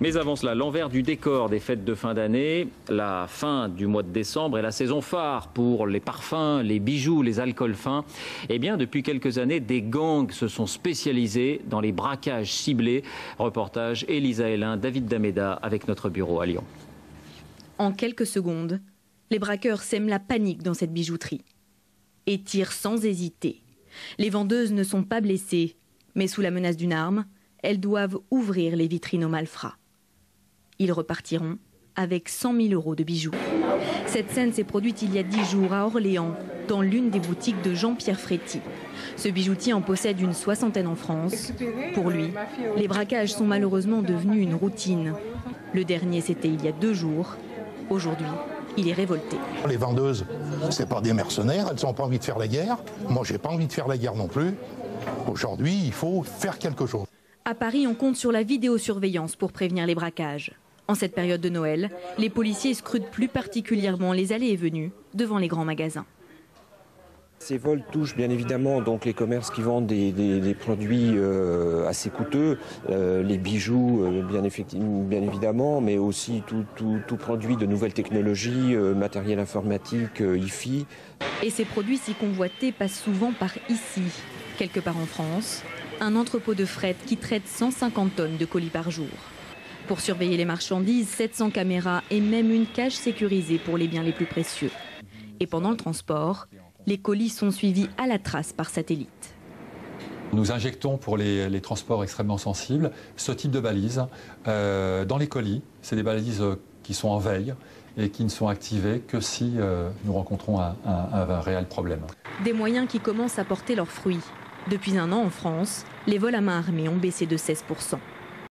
Mais avant cela, l'envers du décor des fêtes de fin d'année, la fin du mois de décembre est la saison phare pour les parfums, les bijoux, les alcools fins. Eh bien, depuis quelques années, des gangs se sont spécialisés dans les braquages ciblés. Reportage Elisa Hélin, David Dameda avec notre bureau à Lyon. En quelques secondes, les braqueurs sèment la panique dans cette bijouterie et tirent sans hésiter. Les vendeuses ne sont pas blessées, mais sous la menace d'une arme, elles doivent ouvrir les vitrines aux malfrats. Ils repartiront avec 100 000 € de bijoux. Cette scène s'est produite il y a 10 jours à Orléans, dans l'une des boutiques de Jean-Pierre Fréty. Ce bijoutier en possède une soixantaine en France. Pour lui, les braquages sont malheureusement devenus une routine. Le dernier, c'était il y a 2 jours. Aujourd'hui, il est révolté. Les vendeuses, c'est pas des mercenaires, elles n'ont pas envie de faire la guerre. Moi, j'ai pas envie de faire la guerre non plus. Aujourd'hui, il faut faire quelque chose. À Paris, on compte sur la vidéosurveillance pour prévenir les braquages. En cette période de Noël, les policiers scrutent plus particulièrement les allées et venues devant les grands magasins. Ces vols touchent bien évidemment donc les commerces qui vendent des produits assez coûteux, les bijoux bien évidemment, mais aussi tout produit de nouvelles technologies, matériel informatique, Hi-Fi. Et ces produits si convoités passent souvent par ici, quelque part en France, un entrepôt de fret qui traite 150 tonnes de colis par jour. Pour surveiller les marchandises, 700 caméras et même une cage sécurisée pour les biens les plus précieux. Et pendant le transport, les colis sont suivis à la trace par satellite. Nous injectons pour les transports extrêmement sensibles ce type de balises dans les colis. C'est des balises qui sont en veille et qui ne sont activées que si nous rencontrons un réel problème. Des moyens qui commencent à porter leurs fruits. Depuis 1 an en France, les vols à main armée ont baissé de 16%.